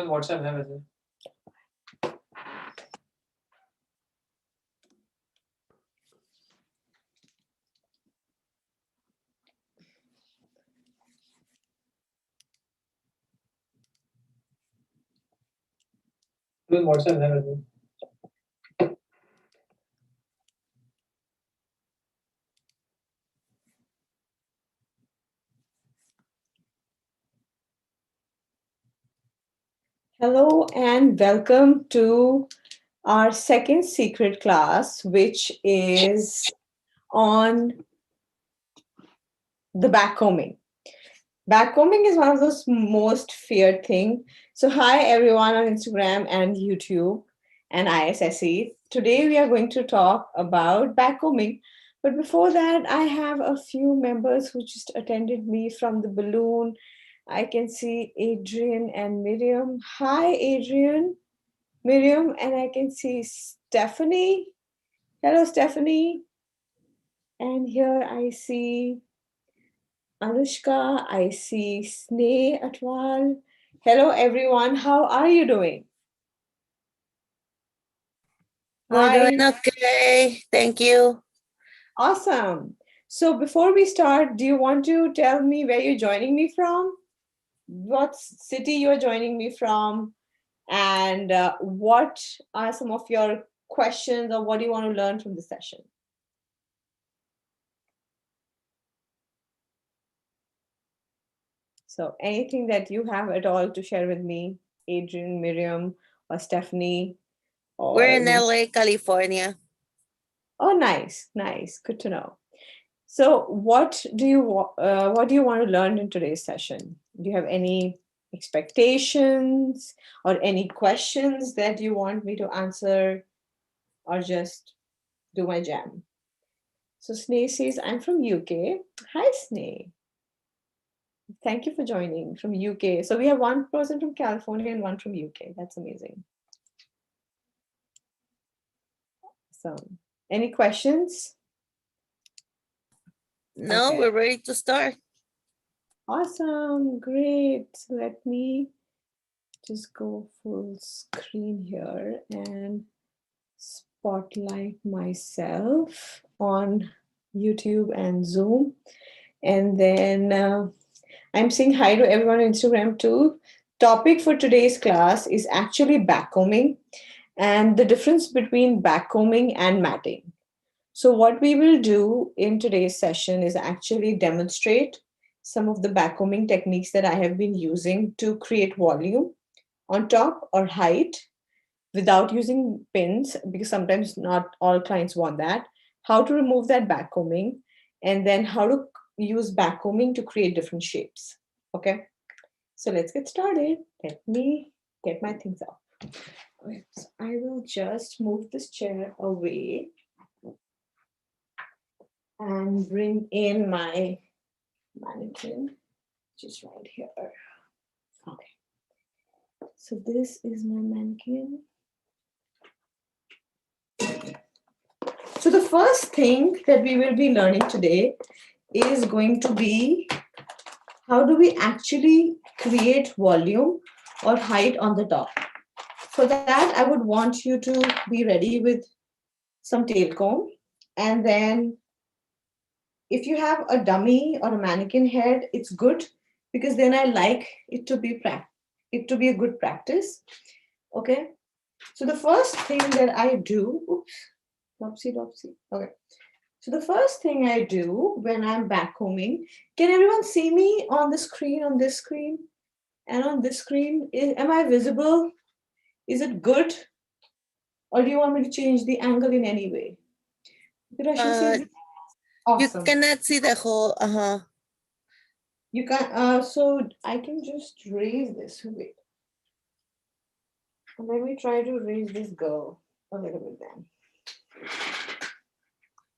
WhatsApp है वैसे. WhatsApp है वैसे. Hello and welcome to our second secret class, which is on the backcombing. Backcombing is one of those most feared thing. So hi everyone on Instagram and YouTube and ISSE. Today we are going to talk about backcombing. But before that, I have a few members who just attended me from the balloon. I can see Adrian and Miriam. Hi, Adrian, Miriam, and I can see Stephanie. Hello, Stephanie. And here I see Anushka. I see Sneh Atwal. Hello, everyone. How are you doing? We're doing okay. Thank you. Awesome. So before we start, do you want to tell me where you're joining me from? What city you're joining me from? And what are some of your questions or what do you want to learn from the session? So anything that you have at all to share with me, Adrian, Miriam, or Stephanie? Or We're in LA, California. Oh, nice, nice. Good to know. So what do you want to learn in today's session? Do you have any expectations or any questions that you want me to answer or just do my jam? So Sneh says, I'm from UK. Hi, Sneh. Thank you for joining from UK. So we have one person from California and one from UK. That's amazing. So any questions? No, Okay. we're ready to start. Awesome, great. So let me just go full screen here and spotlight myself on YouTube and Zoom. And then I'm saying hi to everyone on Instagram too. Topic for today's class is actually backcombing and the difference between backcombing and matting. So what we will do in today's session is actually demonstrate some of the backcombing techniques that I have been using to create volume on top or height without using pins, because sometimes not all clients want that, how to remove that backcombing, and then how to use backcombing to create different shapes. Okay, so let's get started. Let me get my things up. Okay, so I will just move this chair away and bring in my mannequin, just right here. Okay, so this is my mannequin. So the first thing that we will be learning today is going to be how do we actually create volume or height on the top. For that, I would want you to be ready with some tail comb, and then if you have a dummy or a mannequin head, it's good because then I like it to be a good practice. Okay, so the first thing that I do, oops, dopsy. Okay, so the first thing I do when I'm backcombing, can everyone see me on the screen, on this screen, and on this screen? Am I visible? Is it good? Or do you want me to change the angle in any way? Awesome. You cannot see the whole, You can, so I can just raise this. Wait. Let me try to raise this girl a little bit then.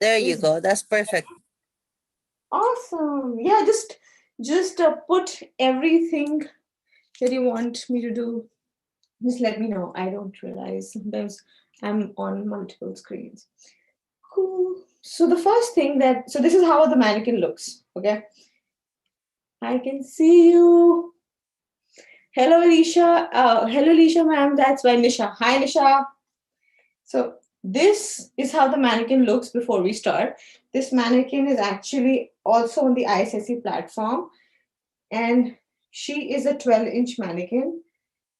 There you go. That's perfect. Awesome. Yeah, just put everything that you want me to do. Just let me know. I don't realize sometimes I'm on multiple screens. Cool. So the first thing so this is how the mannequin looks. Okay. I can see you. Hello, Alicia. Hello, Alicia, ma'am. That's by Nisha. Hi, Nisha. So this is how the mannequin looks before we start. This mannequin is actually also on the ISSC platform, and she is a 12-inch mannequin.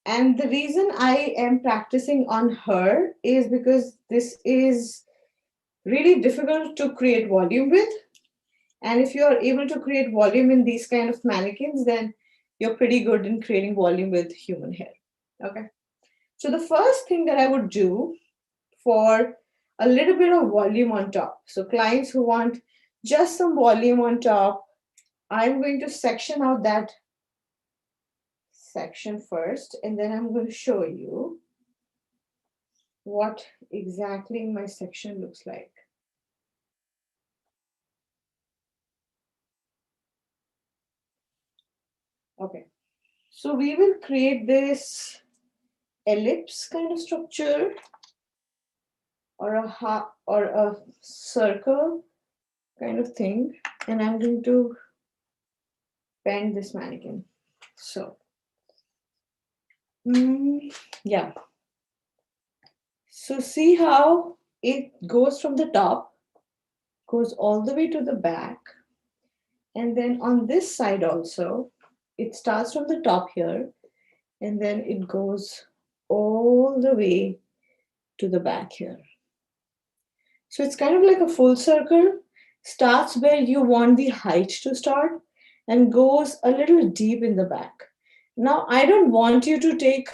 And the reason I am practicing on her is because this is really difficult to create volume with. And if you're able to create volume in these kind of mannequins, then you're pretty good in creating volume with human hair. Okay. So the first thing that I would do for a little bit of volume on top. So clients who want just some volume on top, I'm going to section out that section first, and then I'm going to show you what exactly my section looks like. Okay, so we will create this ellipse kind of structure or a circle kind of thing, and I'm going to bend this mannequin. So, yeah. So see how it goes from the top, goes all the way to the back, and then on this side also, it starts from the top here, and then it goes all the way to the back here. So it's kind of like a full circle, starts where you want the height to start and goes a little deep in the back. Now, I don't want you to take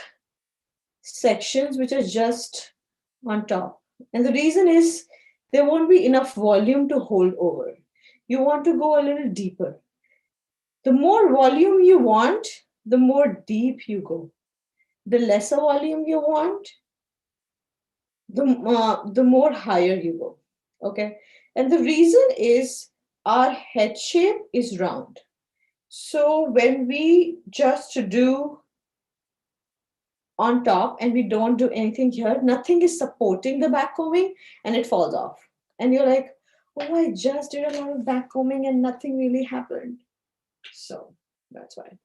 sections which are just on top. And the reason is there won't be enough volume to hold over. You want to go a little deeper. The more volume you want, the more deep you go. The lesser volume you want, the more higher you go. Okay. And the reason is our head shape is round. So when we just do on top and we don't do anything here, nothing is supporting the backcombing and it falls off. And you're like, oh, I just did a lot of backcombing and nothing really happened. So that's why.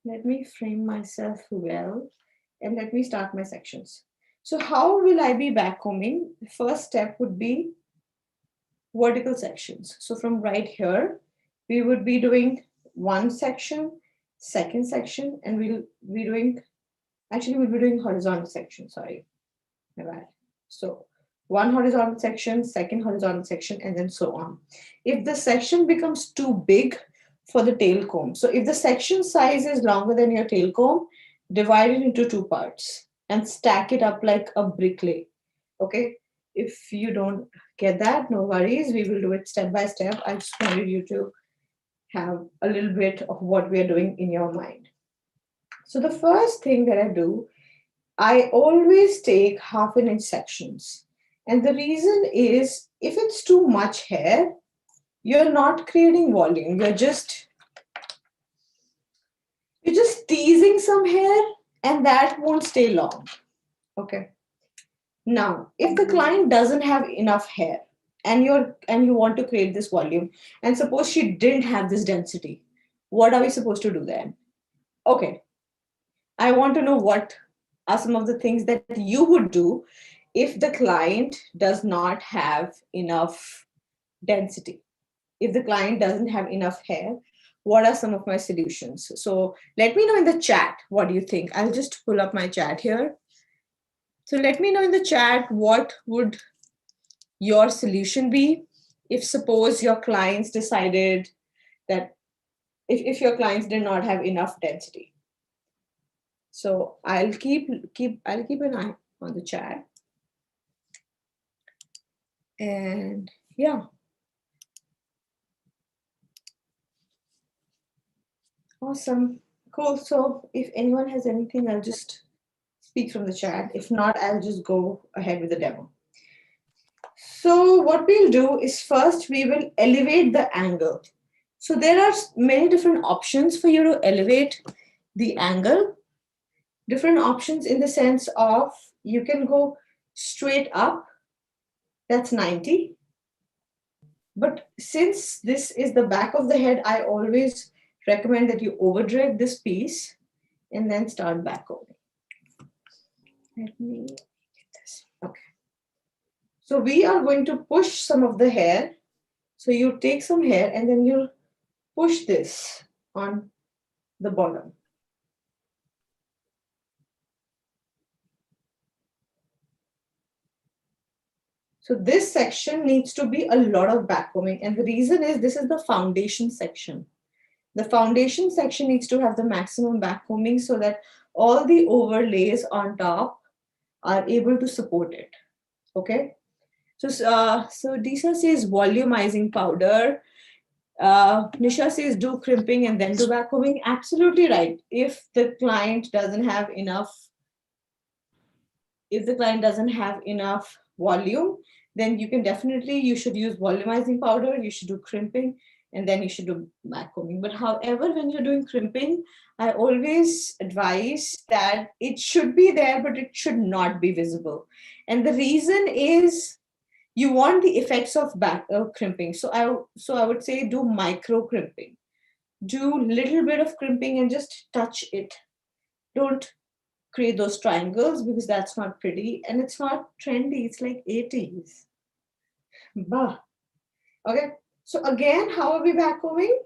Let me frame myself well and let me start my sections. So, how will I be backcombing? The first step would be vertical sections. So, from right here, we would be doing one section, second section, and we'll be doing actually we'll be doing horizontal section. Sorry, my bad. So, one horizontal section, second horizontal section, and then so on. If the section becomes too big for the tail comb, so if the section size is longer than your tail comb, divide it into two parts and stack it up like a bricklay. Okay. If you don't get that, no worries. We will do it step by step. I just wanted you to have a little bit of what we are doing in your mind. So, the first thing that I do, I always take half an inch sections. And the reason is if it's too much hair, you're not creating volume. You're just teasing some hair and that won't stay long. Okay. Now, if the client doesn't have enough hair and you want to create this volume, and suppose she didn't have this density, what are we supposed to do then? Okay, I want to know what are some of the things that you would do if the client does not have enough density. If the client doesn't have enough hair, what are some of my solutions? So let me know in the chat. What do you think? I'll just pull up my chat here. So let me know in the chat what would your solution be if suppose your clients decided that if your clients did not have enough density. So I'll keep an eye on the chat. And yeah. Awesome. Cool. So if anyone has anything, I'll just speak from the chat. If not, I'll just go ahead with the demo. So what we'll do is first we will elevate the angle. So there are many different options for you to elevate the angle. Different options in the sense of you can go straight up, that's 90. But since this is the back of the head, I always recommend that you over drag this piece and then start backcombing. Let me get this. Okay. So we are going to push some of the hair. So you take some hair and then you push this on the bottom. So this section needs to be a lot of backcombing, and the reason is this is the foundation section. The foundation section needs to have the maximum backcombing so that all the overlays on top are able to support it. Okay. So Disha says volumizing powder. Nisha says do crimping and then do backcombing. Absolutely right. If the client doesn't have enough volume, then you should use volumizing powder, you should do crimping, and then you should do backcombing. But however, when you're doing crimping, I always advise that it should be there, but it should not be visible. And the reason is you want the effects of back crimping. So I would say do micro crimping. Do little bit of crimping and just touch it. Don't create those triangles because that's not pretty and it's not trendy. It's like 80s. Bah. Okay. So again, how are we backcombing?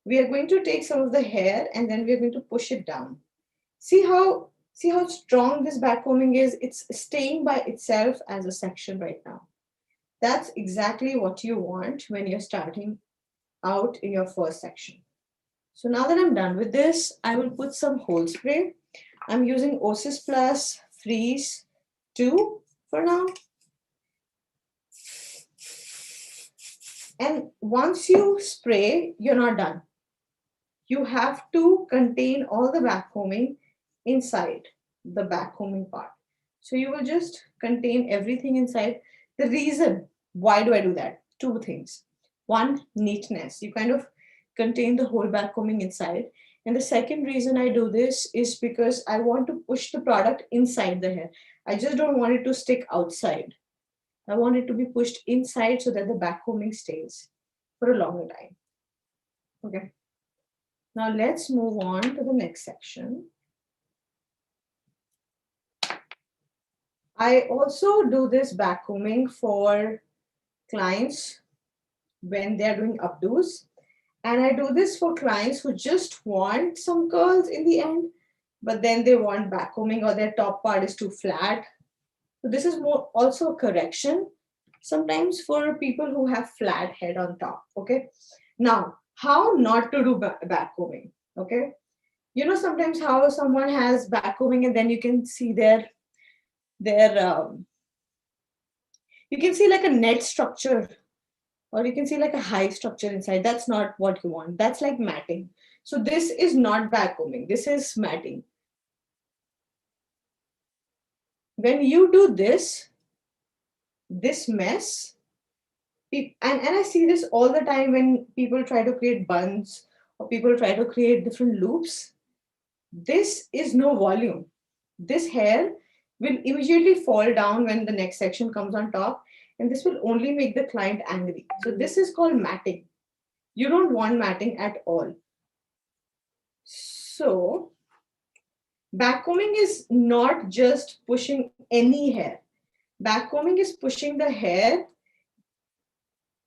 We are going to take some of the hair and then we are going to push it down. See how strong this backcombing is? It's staying by itself as a section right now. That's exactly what you want when you're starting out in your first section. So now that I'm done with this, I will put some hold spray. I'm using Osis Plus Freeze 2 for now. And once you spray, you're not done. You have to contain all the backcombing inside the backcombing part. So you will just contain everything inside. The reason why do I do that? Two things. One, neatness. You kind of contain the whole backcombing inside. And the second reason I do this is because I want to push the product inside the hair. I just don't want it to stick outside. I want it to be pushed inside so that the backcombing stays for a longer time. Okay. Now let's move on to the next section. I also do this backcombing for clients when they're doing updos. And I do this for clients who just want some curls in the end, but then they want backcombing or their top part is too flat. So this is more also a correction sometimes for people who have flat head on top. Okay. Now, how not to do backcombing? Okay. You know sometimes how someone has backcombing and then you can see their you can see like a net structure or you can see like a high structure inside. That's not what you want. That's like matting. So this is not backcombing. This is matting. When you do this mess, and I see this all the time when people try to create buns or people try to create different loops. This is no volume. This hair will immediately fall down when the next section comes on top, and this will only make the client angry. So this is called matting. You don't want matting at all. So backcombing is not just pushing any hair. Backcombing is pushing the hair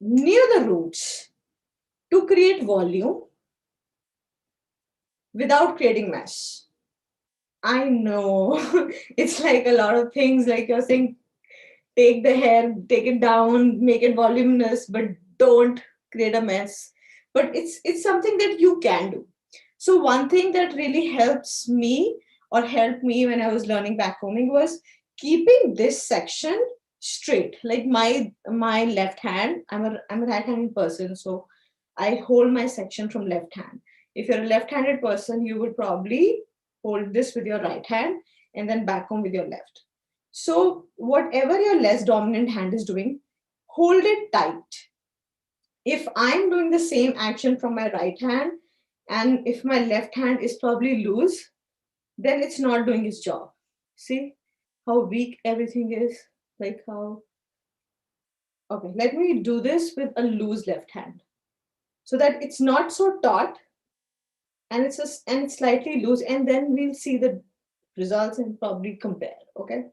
near the roots to create volume without creating mess. I know it's like a lot of things, like you're saying, take the hair, take it down, make it voluminous, but don't create a mess. But it's something that you can do. So one thing that really helps me or helped me when I was learning backcombing was keeping this section straight. Like my left hand, I'm a right-handed person, so I hold my section from left hand. If you're a left-handed person, you would probably hold this with your right hand and then backcomb with your left. So whatever your less dominant hand is doing, hold it tight. If I'm doing the same action from my right hand and if my left hand is probably loose, then it's not doing its job. See how weak everything is? Like how. Okay, let me do this with a loose left hand so that it's not so taut and it's slightly loose, and then we'll see the results and probably compare. Okay,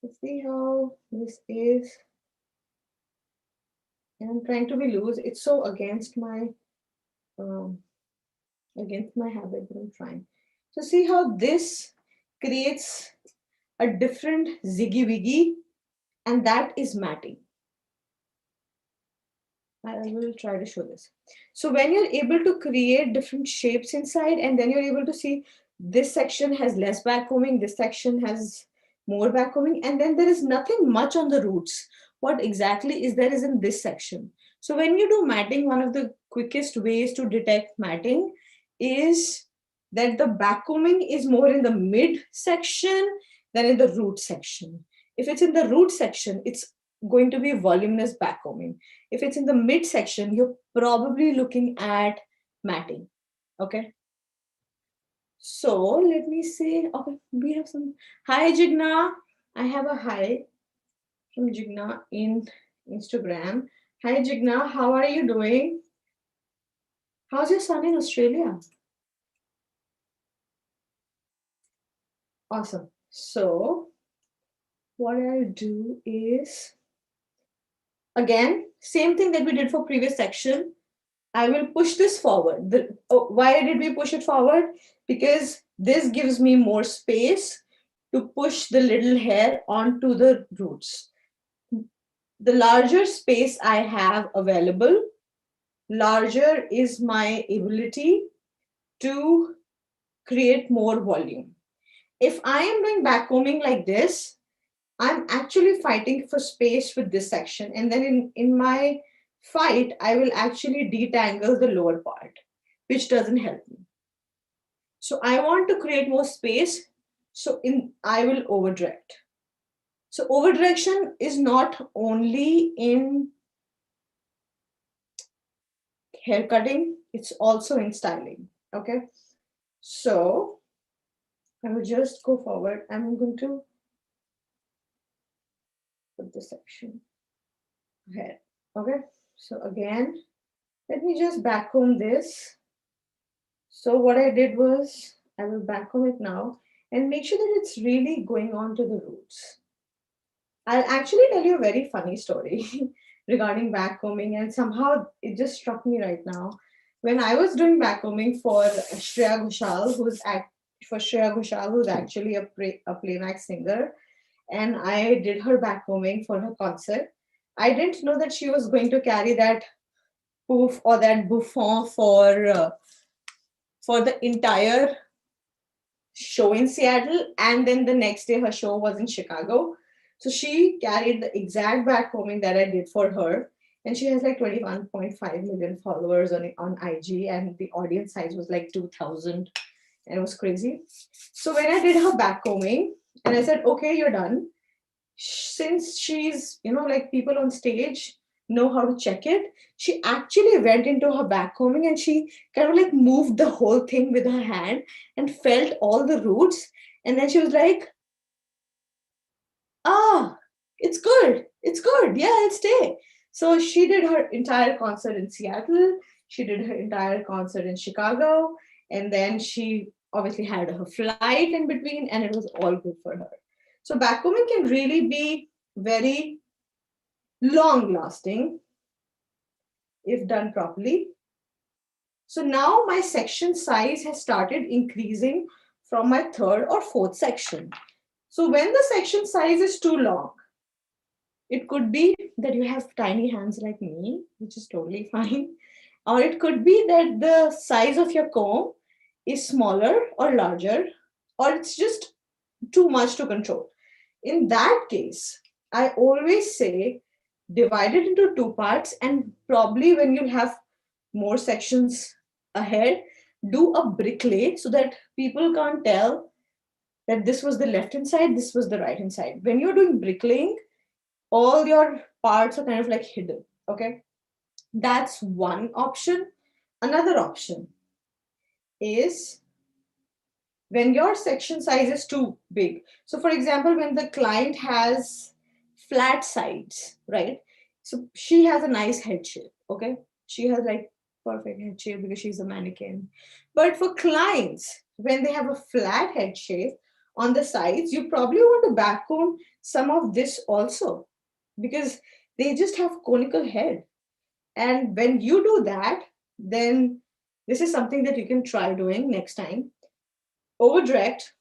let's see how this is. And I'm trying to be loose. It's so um, against my habit, but I'm trying. So see how this creates a different ziggy wiggy, and that is matting. I will try to show this. So when you're able to create different shapes inside, and then you're able to see this section has less backcombing, this section has more backcombing, and then there is nothing much on the roots. What exactly is there is in this section. So when you do matting, one of the quickest ways to detect matting is that the backcombing is more in the mid section than in the root section. If it's in the root section, it's going to be voluminous backcombing. If it's in the mid section, you're probably looking at matting. Okay. So let me see. Okay, we have some. Hi, Jigna. I have a hi from Jigna in Instagram. Hi, Jigna. How are you doing? How's your son in Australia? Awesome. So what I'll do is, again, same thing that we did for previous section. I will push this forward. Why did we push it forward? Because this gives me more space to push the little hair onto the roots. The larger space I have available, larger is my ability to create more volume. If I am doing backcombing like this, I'm actually fighting for space with this section. And then in my fight, I will actually detangle the lower part, which doesn't help me. So I want to create more space. So I will over direct. So over direction is not only in hair cutting, it's also in styling. Okay. So I will just go forward. I'm going to put this section ahead. Okay. So again, let me just backcomb this. So what I did was I will backcomb it now and make sure that it's really going on to the roots. I'll actually tell you a very funny story regarding backcombing, and somehow it just struck me right now. When I was doing backcombing for Shreya Ghoshal, who's actually a playback singer, and I did her backcombing for her concert. I didn't know that she was going to carry that poof or that bouffant for the entire show in Seattle, and then the next day her show was in Chicago. So she carried the exact backcombing that I did for her, and she has like 21.5 million followers on IG, and the audience size was like 2,000, and it was crazy. So when I did her backcombing, and I said, "Okay, you're done," since she's like people on stage know how to check it, she actually went into her backcombing and she kind of like moved the whole thing with her hand and felt all the roots, and then she was like, ah, it's good, yeah, it'll stay. So she did her entire concert in Seattle, she did her entire concert in Chicago, and then she obviously had her flight in between, and it was all good for her. So backcombing can really be very long lasting if done properly. So now my section size has started increasing from my third or fourth section. So when the section size is too long, it could be that you have tiny hands like me, which is totally fine. Or it could be that the size of your comb is smaller or larger, or it's just too much to control. In that case, I always say divide it into two parts, and probably when you have more sections ahead, do a bricklay so that people can't tell that this was the left hand side, this was the right hand side. When you're doing bricklaying, all your parts are kind of like hidden. Okay, that's one option. Another option is when your section size is too big. So, for example, when the client has flat sides, right? So she has a nice head shape, okay? She has like perfect head shape because she's a mannequin. But for clients, when they have a flat head shape on the sides, you probably want to backcomb some of this also because they just have conical head. And when you do that, then this is something that you can try doing next time. Over direct,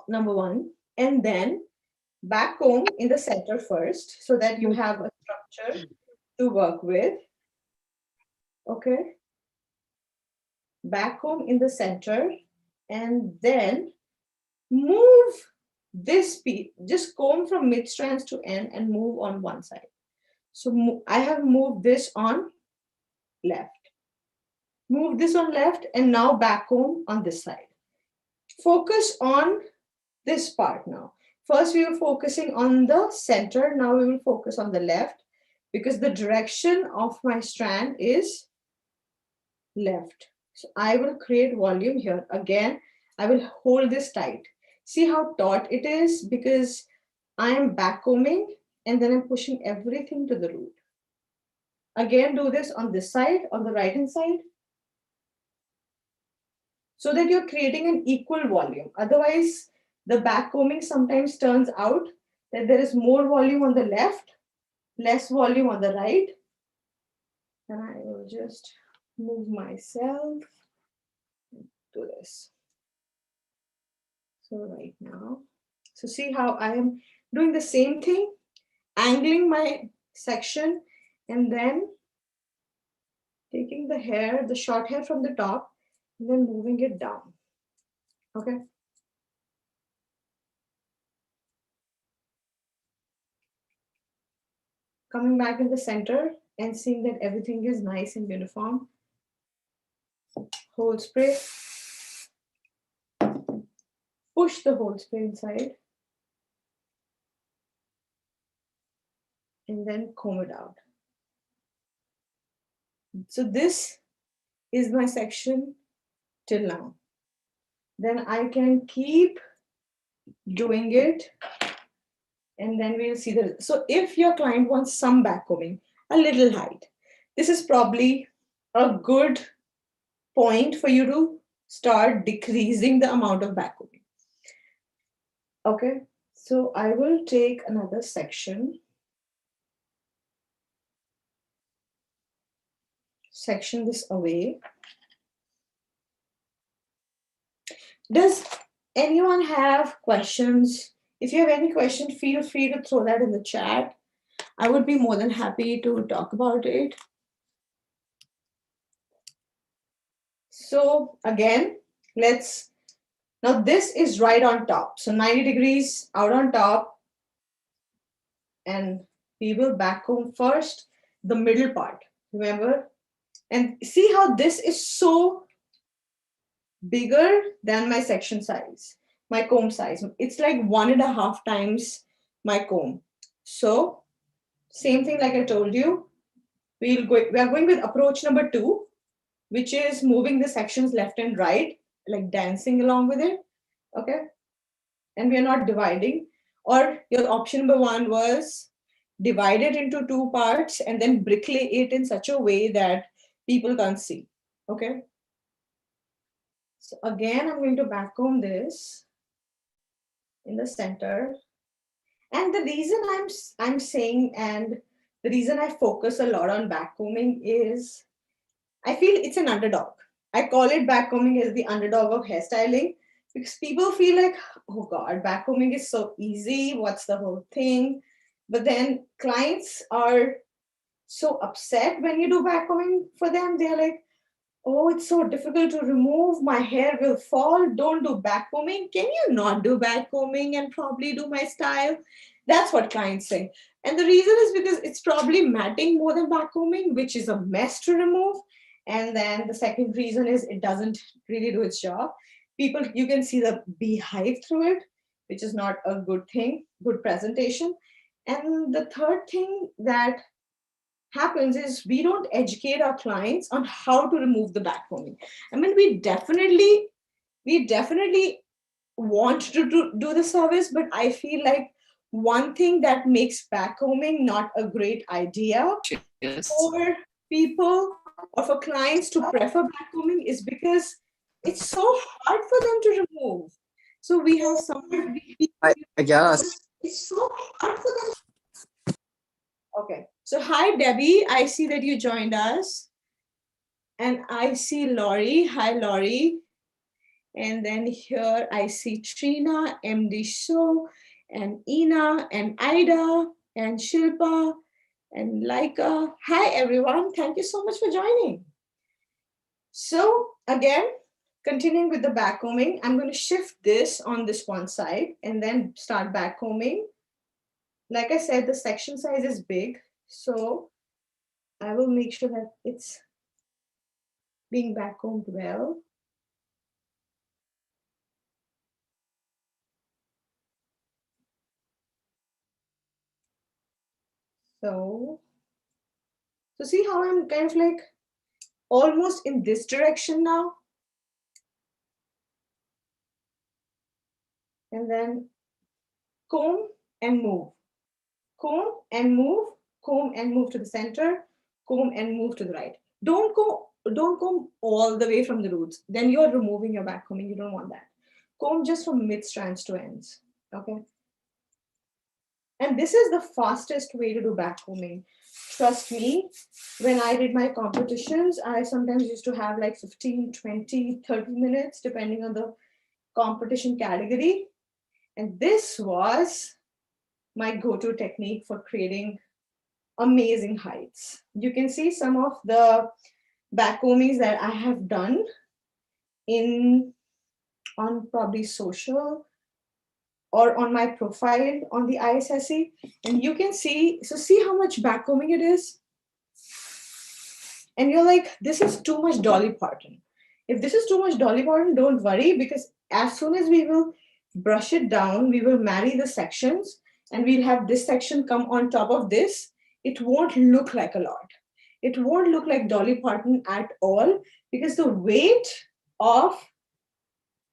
number one, and then backcomb in the center first so that you have a structure to work with. Okay, backcomb in the center, and then move this piece, just comb from mid strands to end and move on one side. So I have moved this on left, move this on left, and now backcomb on this side. Focus on this part now. First, we were focusing on the center. Now we will focus on the left because the direction of my strand is left. So I will create volume here. Again, I will hold this tight. See how taut it is because I am backcombing and then I'm pushing everything to the root. Again, do this on this side, on the right hand side, so that you're creating an equal volume. Otherwise, the backcombing sometimes turns out that there is more volume on the left, less volume on the right. And I will just move myself to this. So right now, so see how I am doing the same thing, angling my section and then taking the hair, the short hair from the top, and then moving it down. Okay. Coming back in the center and seeing that everything is nice and uniform. Hold spray. Push the hold spray inside. And then comb it out. So this is my section till now. Then I can keep doing it and then we'll see the. So if your client wants some backcombing, a little height, this is probably a good point for you to start decreasing the amount of backcombing. Okay, so I will take another section this away. Does anyone have questions? If you have any question, feel free to throw that in the chat. I would be more than happy to talk about it. So again, now this is right on top. So 90 degrees out on top. And we will backcomb first the middle part, remember? And see how this is so bigger than my section size, my comb size. It's like 1.5 times my comb. So same thing like I told you, we are going with approach number 2, which is moving the sections left and right, like dancing along with it. Okay. And we are not dividing. Or your option number 1 was divide it into 2 parts and then bricklay it in such a way that people can't see. Okay. So again, I'm going to backcomb this in the center. And the reason I'm saying, and the reason I focus a lot on backcombing is I feel it's an underdog. I call it backcombing as the underdog of hairstyling because people feel like, oh God, backcombing is so easy. What's the whole thing? But then clients are so upset when you do backcombing for them. They're like, oh, it's so difficult to remove. My hair will fall. Don't do backcombing. Can you not do backcombing and probably do my style? That's what clients say. And the reason is because it's probably matting more than backcombing, which is a mess to remove. And then the second reason is it doesn't really do its job. People, you can see the beehive through it, which is not a good thing, good presentation. And the third thing that happens is we don't educate our clients on how to remove the backcombing. I mean, we definitely want to do the service, but I feel like one thing that makes backcombing not a great idea Yes. for people or for clients to prefer backcombing is because it's so hard for them to remove. So we have someone. I guess. It's so hard for them. Okay. So hi Debbie, I see that you joined us, and I see Laurie. Hi Laurie. And then here I see Trina, MD Show, and Ina, and Ida, and Shilpa, and Laika. Hi everyone. Thank you so much for joining. So again, continuing with the backcombing, I'm going to shift this on this one side and then start backcombing. Like I said, the section size is big, so I will make sure that it's being backcombed well. So see how I'm kind of like almost in this direction now. And then comb and move, comb and move, comb and move to the center, comb and move to the right. Don't comb all the way from the roots. Then you're removing your backcombing. You don't want that. Comb just from mid strands to ends. Okay. And this is the fastest way to do backcombing. Trust me, when I did my competitions, I sometimes used to have like 15, 20, 30 minutes, depending on the competition category. And this was my go-to technique for creating amazing heights. You can see some of the backcombings that I have done on probably social or on my profile on the ISSE, and you can see, so see how much backcombing it is. And you're like, this is too much Dolly Parton. If this is too much Dolly Parton, don't worry, because as soon as we will brush it down, we will marry the sections and we'll have this section come on top of this. It won't look like a lot. It won't look like Dolly Parton at all, because the weight of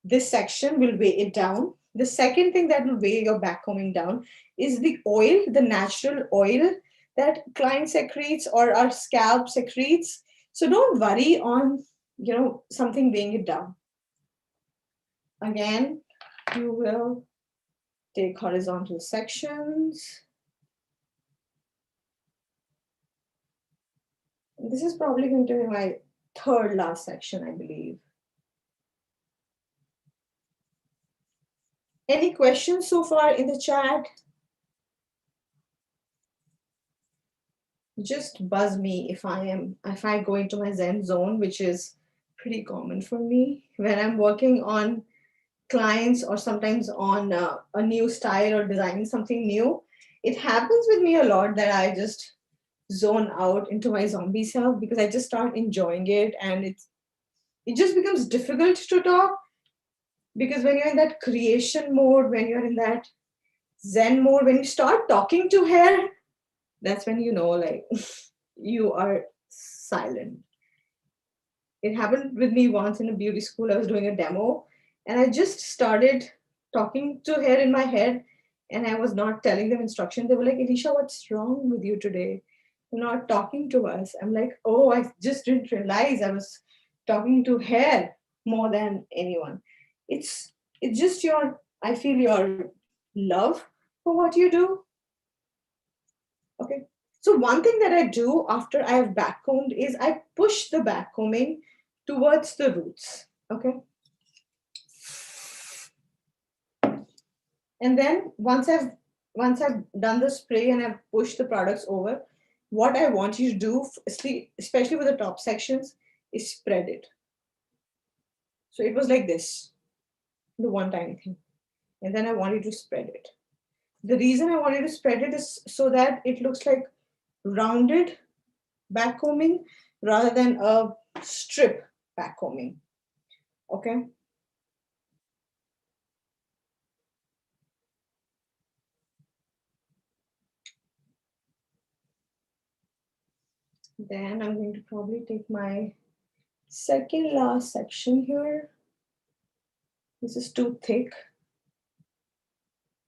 this section will weigh it down. The second thing that will weigh your backcombing down is the oil, the natural oil that client secretes or our scalp secretes. So don't worry on, something weighing it down. Again, you will take horizontal sections. This is probably going to be my third last section, I believe. Any questions so far in the chat? Just buzz me if I go into my Zen zone, which is pretty common for me when I'm working on clients or sometimes on a new style or designing something new. It happens with me a lot that I just zone out into my zombie self because I just start enjoying it, and it just becomes difficult to talk, because when you're in that creation mode, when you're in that Zen mode, when you start talking to hair, that's when you know, like, you are silent. It happened with me once in a beauty school. I was doing a demo and I just started talking to hair in my head, and I was not telling them instruction. They were like, Elisha, what's wrong with you today? You're not talking to us. I'm like, oh, I just didn't realize I was talking to hair more than anyone. It's just I feel your love for what you do. Okay. So one thing that I do after I have backcombed is I push the backcombing towards the roots. Okay. And then once I've done the spray and I've pushed the products over, what I want you to do, especially with the top sections, is spread it. So it was like this, the one tiny thing. And then I want you to spread it. The reason I want you to spread it is so that it looks like rounded backcombing rather than a strip backcombing. Okay. Then I'm going to probably take my second last section here. This is too thick,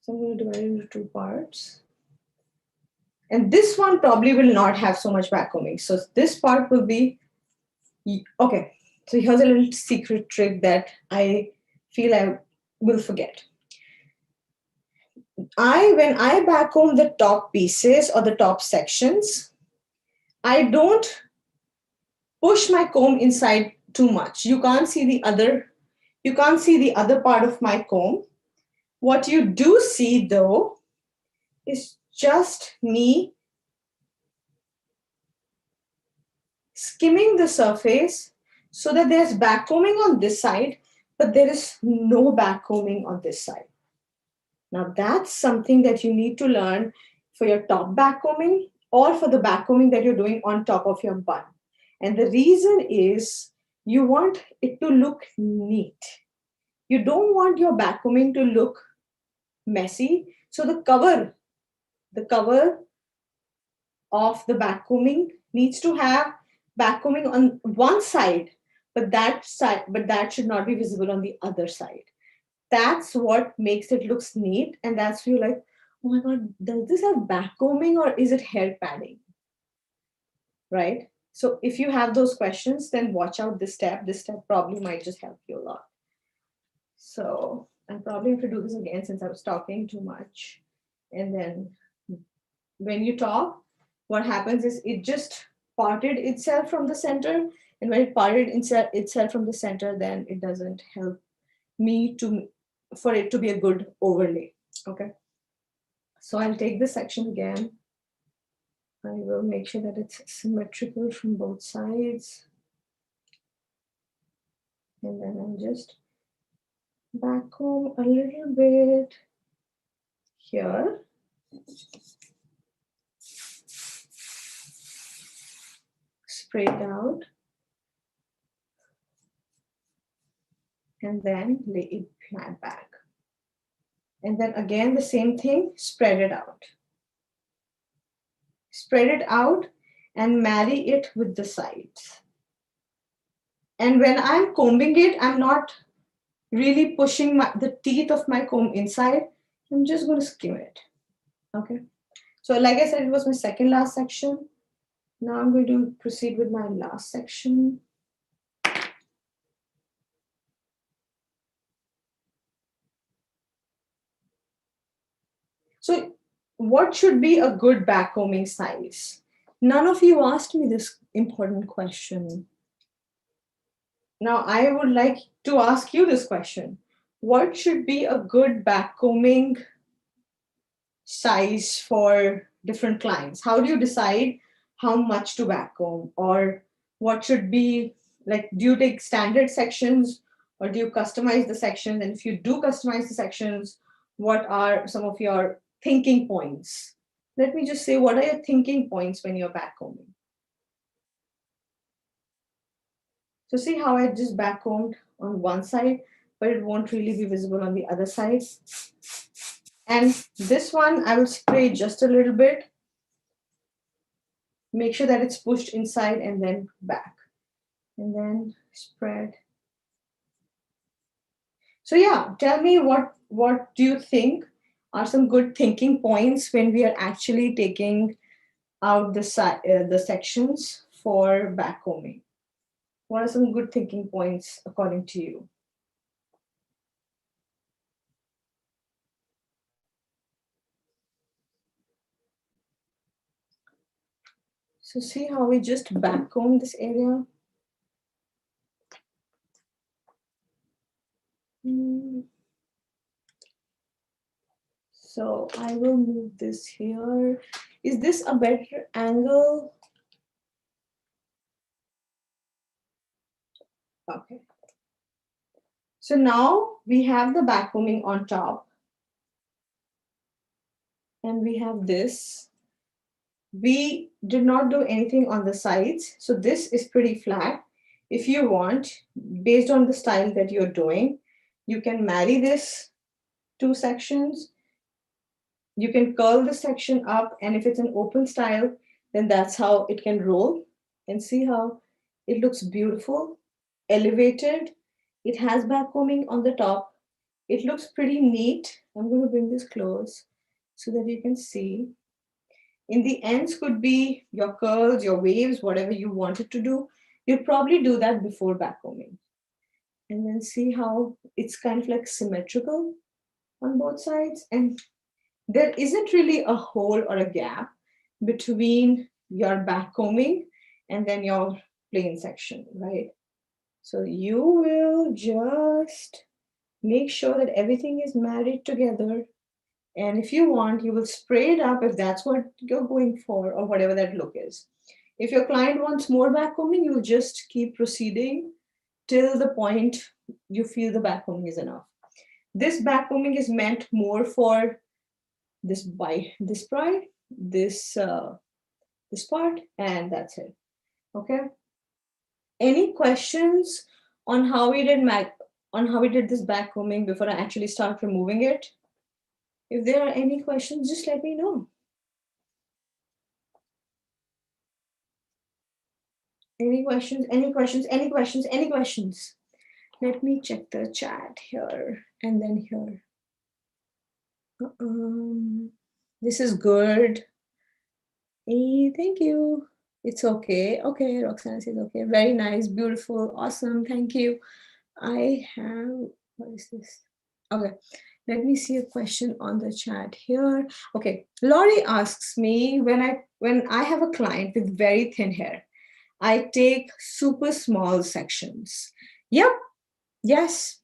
so I'm going to divide it into two parts. And this one probably will not have so much backcombing. So this part will be Okay, so here's a little secret trick that I feel I will forget. When I back home the top pieces or the top sections, I don't push my comb inside too much. You can't see the other part of my comb. What you do see though is just me skimming the surface so that there's backcombing on this side, but there is no backcombing on this side. Now that's something that you need to learn for your top backcombing or for the backcombing that you're doing on top of your bun. And the reason is you want it to look neat. You don't want your backcombing to look messy. So the cover of the backcombing needs to have backcombing on one side, but that should not be visible on the other side. That's what makes it looks neat, and that's where you're like, oh my god, does this have backcombing or is it hair padding? Right? So if you have those questions, then watch out this step. This step probably might just help you a lot. So I probably have to do this again since I was talking too much. And then when you talk, what happens is it just parted itself from the center. And when it parted itself from the center, then it doesn't help me to for it to be a good overlay. Okay. So I'll take this section again. I will make sure that it's symmetrical from both sides. And then I'll just back home a little bit here. Spray it out. And then lay it flat back. And then again, the same thing, spread it out. Spread it out and marry it with the sides. And when I'm combing it, I'm not really pushing the teeth of my comb inside. I'm just going to skim it. Okay. So like I said, it was my second last section. Now I'm going to proceed with my last section. So what should be a good backcombing size? None of you asked me this important question. Now I would like to ask you this question. What should be a good backcombing size for different clients? How do you decide how much to backcomb, or what should be like, do you take standard sections or do you customize the sections? And if you do customize the sections, what are some of your thinking points? Let me just say, what are your thinking points when you're backcombing? So see how I just backcombed on one side, but it won't really be visible on the other side. And this one, I will spray just a little bit. Make sure that it's pushed inside and then back. And then spread. So yeah, tell me what do you think are some good thinking points when we are actually taking out the sections for backcombing? What are some good thinking points according to you? So see how we just backcomb this area? So I will move this here. Is this a better angle? Okay. So now we have the backcombing on top. And we have this. We did not do anything on the sides. So this is pretty flat. If you want, based on the style that you're doing, you can marry this two sections. You can curl the section up, and if it's an open style, then that's how it can roll. And see how it looks beautiful, elevated. It has backcombing on the top. It looks pretty neat. I'm going to bring this close so that you can see. In the ends could be your curls, your waves, whatever you wanted to do. You'll probably do that before backcombing. And then see how it's kind of like symmetrical on both sides. And there isn't really a hole or a gap between your backcombing and then your plain section, right? So you will just make sure that everything is married together. And if you want, you will spray it up if that's what you're going for or whatever that look is. If your client wants more backcombing, you will just keep proceeding till the point you feel the backcombing is enough. This backcombing is meant more for this part, this part, and that's it. Okay. Any questions on how we did this backcombing before I actually start removing it? If there are any questions, just let me know. Any questions? Any questions? Any questions? Any questions? Let me check the chat here and then here. This is good. Hey, thank you. It's okay. Okay, Roxana says okay. Very nice, beautiful, awesome. Thank you. I have, what is this? Okay, let me see a question on the chat here. Okay, Laurie asks me when I have a client with very thin hair, I take super small sections. Yep, yes,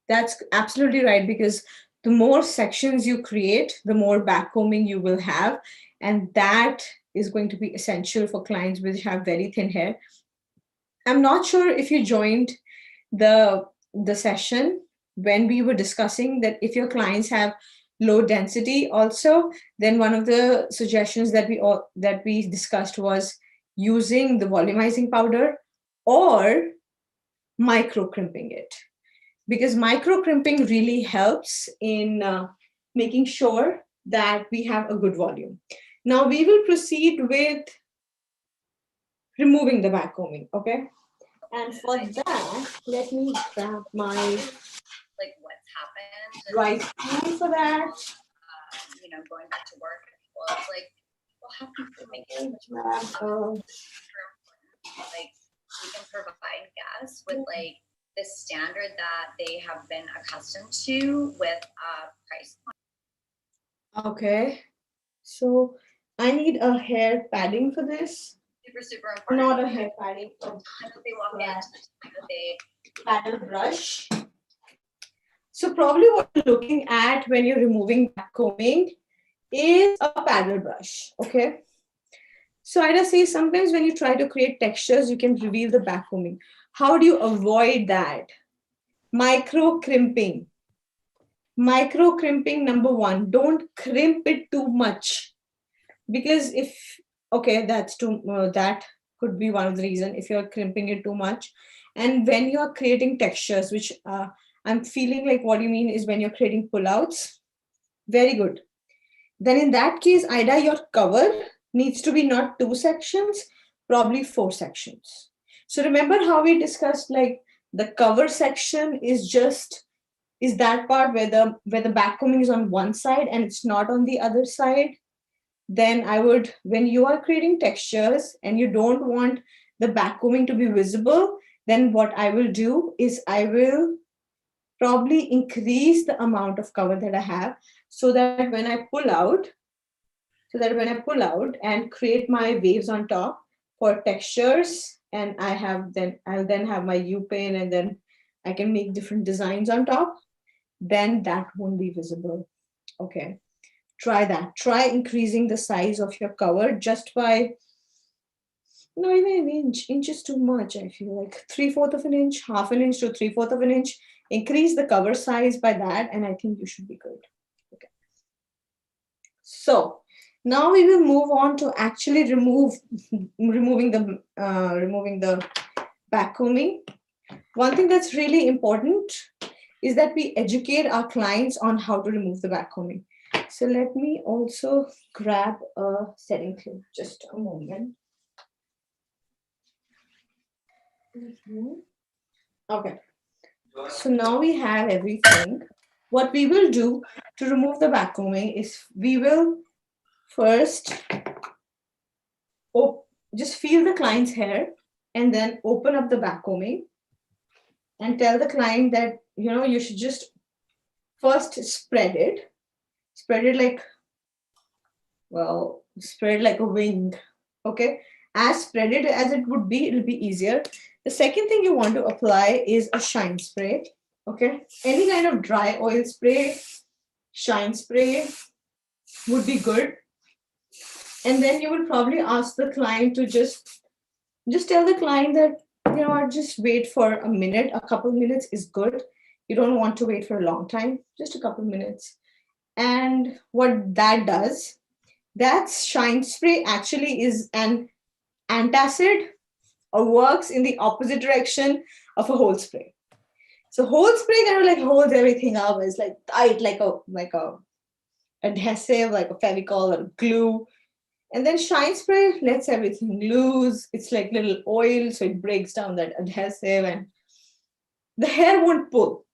that's absolutely right, because the more sections you create, the more backcombing you will have. And that is going to be essential for clients which have very thin hair. I'm not sure if you joined the session when we were discussing that if your clients have low density also, then one of the suggestions that we discussed was using the volumizing powder or micro crimping it, because micro crimping really helps in making sure that we have a good volume. Now we will proceed with removing the backcombing, okay? And for that, let me grab my like what's happened. right hand for that. Going back to work, well, it's like, well, how can we make it like we can provide guests with like the standard that they have been accustomed to with price point. Okay, so I need a hair padding for this. Super important. Not a hair padding. I know they walk in, they paddle brush. So probably what you're looking at when you're removing backcombing is a paddle brush, okay? So Ida says sometimes when you try to create textures, you can reveal the backcombing. How do you avoid that? Micro crimping. Micro crimping, number one, don't crimp it too much. Because that could be one of the reason if you're crimping it too much. And when you're creating textures, which I'm feeling like what you mean is when you're creating pullouts, very good. Then in that case, Ida, your cover needs to be not 2 sections, probably 4 sections. So remember how we discussed like the cover section is that part where the backcombing is on one side and it's not on the other side. Then I would, when you are creating textures and you don't want the backcombing to be visible, then what I will do is I will probably increase the amount of cover that I have so that when I pull out and create my waves on top for textures, and I'll then have my U pin, and then I can make different designs on top, then that won't be visible. Okay. Try that. Try increasing the size of your cover just by not even an inch is too much. I feel like 3/4 of an inch, half an inch to 3/4 of an inch. Increase the cover size by that, and I think you should be good. Okay. So now we will move on to actually removing the backcombing. One thing that's really important is that we educate our clients on how to remove the backcombing. So let me also grab a setting clip, just a moment. Okay, so now we have everything. What we will do to remove the backcombing is we will first just feel the client's hair and then open up the backcombing and tell the client that, you should just first spread it like, well, spread like a wing. Okay. As spread it as it would be, it'll be easier. The second thing you want to apply is a shine spray. Okay. Any kind of dry oil spray, shine spray would be good. And then you will probably ask the client to just tell the client that, just wait for a minute. A couple minutes is good. You don't want to wait for a long time, just a couple minutes. And what that does, that shine spray actually is an antacid, or works in the opposite direction of a whole spray. So whole spray kind of like holds everything up. It's like tight, like a adhesive, like a Fevicol or glue. And then shine spray lets everything loose. It's like little oil, so it breaks down that adhesive and the hair won't pull.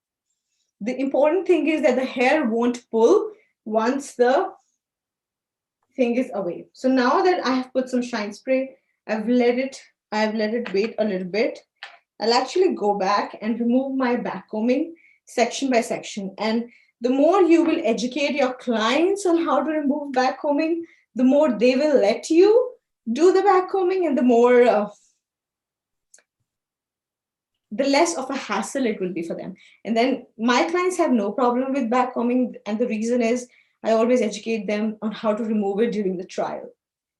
The important thing is that the hair won't pull once the thing is away. So now that I have put some shine spray, I've let it wait a little bit. I'll actually go back and remove my backcombing section by section. And the more you will educate your clients on how to remove backcombing, the more they will let you do the backcombing, and the more, the less of a hassle it will be for them. And then my clients have no problem with backcombing. And the reason is I always educate them on how to remove it during the trial,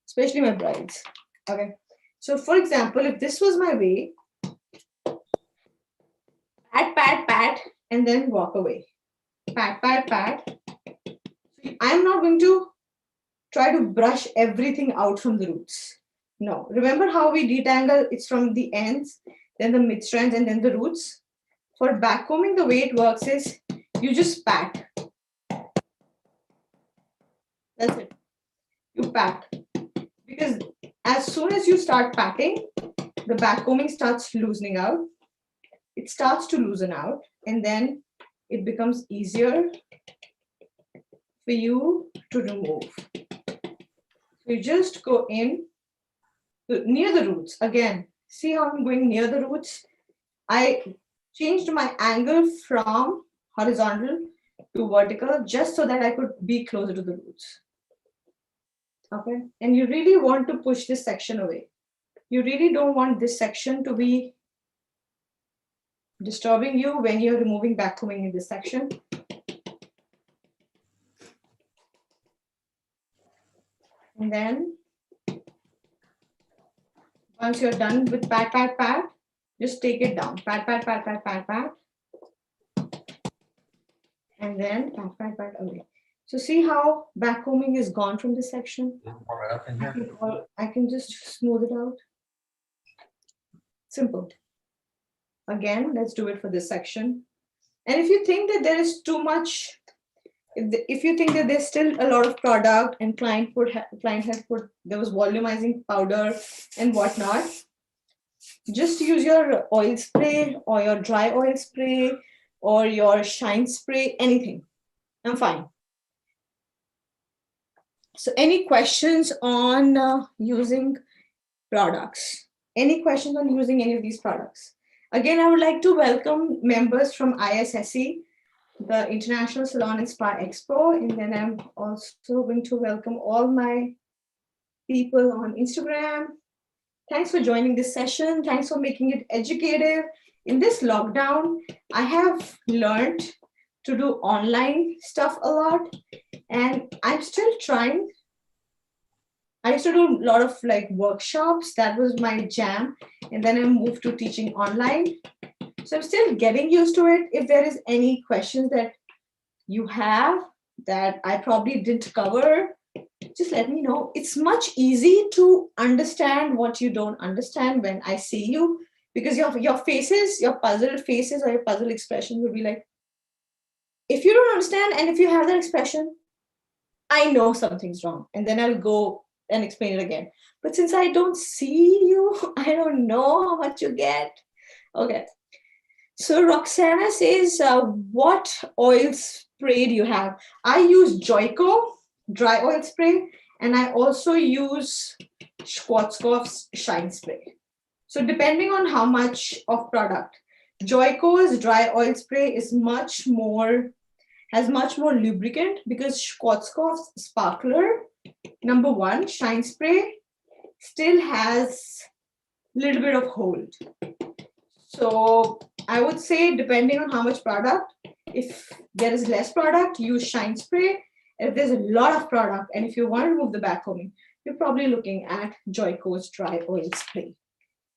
especially my brides. Okay. So for example, if this was my way, pat, and then walk away. Pat. I'm not going to try to brush everything out from the roots. No, remember how we detangle? It's from the ends, then the mid strands, and then the roots. For backcombing, the way it works is you just pat. That's it. You pat. Because as soon as you start patting, the backcombing starts loosening out. It starts to loosen out, and then it becomes easier for you to remove. You just go in near the roots. Again, see how I'm going near the roots? I changed my angle from horizontal to vertical just so that I could be closer to the roots. Okay, and you really want to push this section away. You really don't want this section to be disturbing you when you're removing backcombing in this section. And then once you're done with pat, just take it down. Pat. And then pat away. So see how backcombing is gone from this section? I can just smooth it out. Simple. Again, let's do it for this section. And if you think that there is too much, if you think that there's still a lot of product and client has put, there was volumizing powder and whatnot, just use your oil spray or your dry oil spray or your shine spray, anything. I'm fine. So any questions on using products? Any questions on using any of these products? Again, I would like to welcome members from ISSE, the International Salon and Spa Expo. And then I'm also going to welcome all my people on Instagram. Thanks for joining this session. Thanks for making it educative. In this lockdown, I have learned to do online stuff a lot, and I'm still trying. I used to do a lot of like workshops. That was my jam. And then I moved to teaching online. So I'm still getting used to it. If there is any questions that you have that I probably didn't cover, just let me know. It's much easy to understand what you don't understand when I see you, because your faces, your puzzled faces or your puzzled expression will be like, if you don't understand and if you have that expression, I know something's wrong. And then I'll go and explain it again. But since I don't see you, I don't know how much you get. Okay. So Roxana says, what oil spray do you have? I use Joico dry oil spray, and I also use Schwarzkopf's shine spray. So depending on how much of product, Joico's dry oil spray is has much more lubricant because Schwarzkopf's sparkler, number one, shine spray, still has a little bit of hold. So I would say depending on how much product, if there is less product, use shine spray. If there's a lot of product and if you want to remove the backcombing, you're probably looking at Joico's dry oil spray.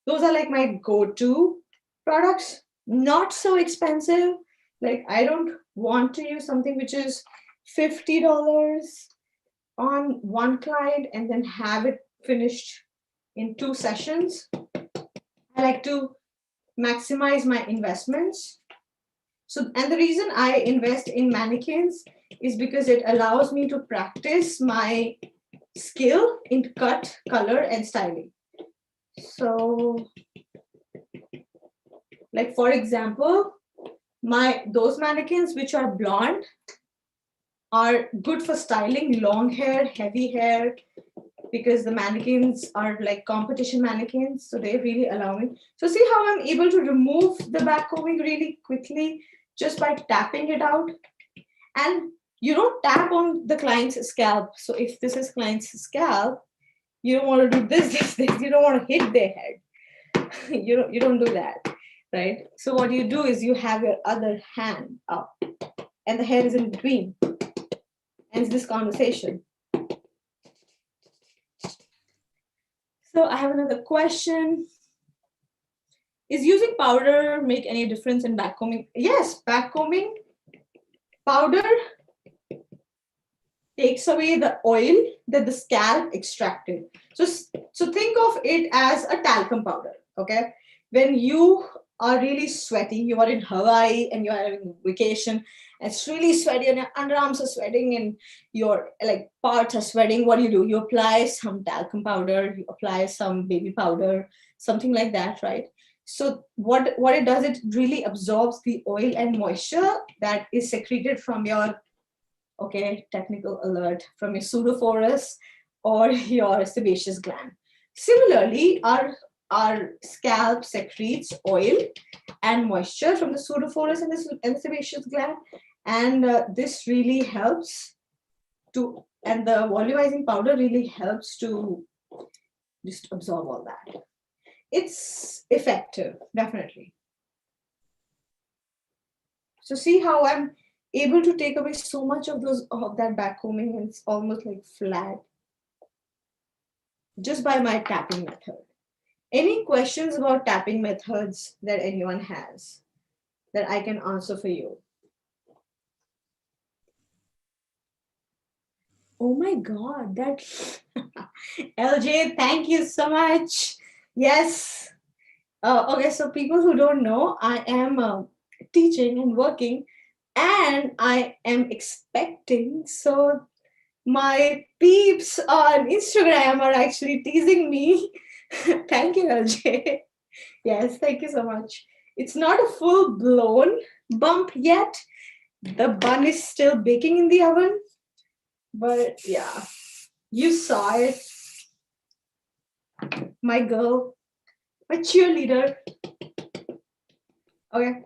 Those are like my go-to products, not so expensive. Like I don't want to use something which is $50 on one client and then have it finished in 2 sessions. I like to maximize my investments. So, and the reason I invest in mannequins is because it allows me to practice my skill in cut, color, and styling. So, like for example, those mannequins which are blonde are good for styling long hair, heavy hair, because the mannequins are like competition mannequins, so they really allow me. So see how I'm able to remove the backcombing really quickly just by tapping it out. And you don't tap on the client's scalp. So if this is client's scalp, you don't want to do this. You don't want to hit their head. You don't do that, right? So what you do is you have your other hand up and the hair is in between. Ends this conversation. So I have another question. Is using powder make any difference in backcombing? Yes, backcombing powder takes away the oil that the scalp extracted. So think of it as a talcum powder, okay? When you are really sweaty, you are in Hawaii and you're having vacation, and it's really sweaty and your underarms are sweating and your like parts are sweating, what do? You apply some talcum powder, you apply some baby powder, something like that, right? So what it does, it really absorbs the oil and moisture that is secreted from your, okay, technical alert, from your pseudophorus or your sebaceous gland. Similarly, our scalp secretes oil and moisture from the pseudophorus and the sebaceous gland, and this really helps to, and the volumizing powder really helps to just absorb all that. It's effective, definitely. So see how I'm able to take away so much of that backcombing, and it's almost like flat just by my tapping method. Any questions about tapping methods that anyone has that I can answer for you? Oh my God, that LJ, thank you so much. Yes. Okay, so people who don't know, I am teaching and working, and I am expecting. So my peeps on Instagram are actually teasing me. Thank you, LJ. Yes, thank you so much. It's not a full blown bump yet. The bun is still baking in the oven. But yeah, you saw it. My girl, my cheerleader. Okay.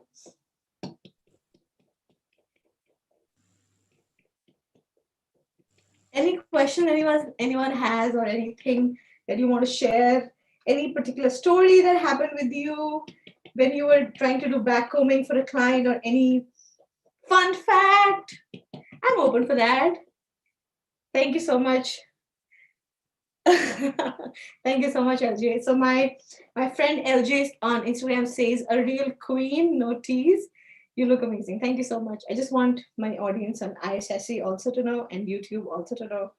Any question anyone has, or anything that you want to share? Any particular story that happened with you when you were trying to do backcombing for a client, or any fun fact? I'm open for that. Thank you so much. Thank you so much, LJ. So my friend LJ on Instagram says, a real queen, no tease. You look amazing. Thank you so much. I just want my audience on ISSE also to know, and YouTube also to know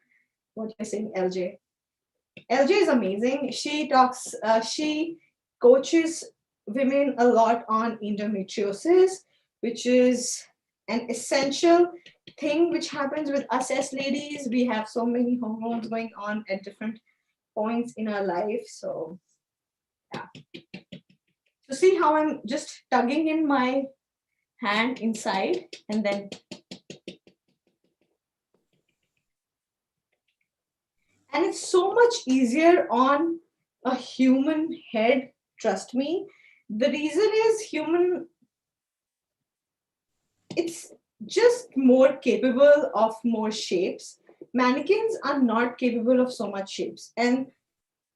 what you're saying, LJ. LJ is amazing. She coaches women a lot on endometriosis, which is an essential thing which happens with us as ladies. We have so many hormones going on at different points in our life. So yeah. So see how I'm just tugging in my hand inside, and then and it's so much easier on a human head trust me. The reason is human, it's just more capable of more shapes. Mannequins are not capable of so much shapes. And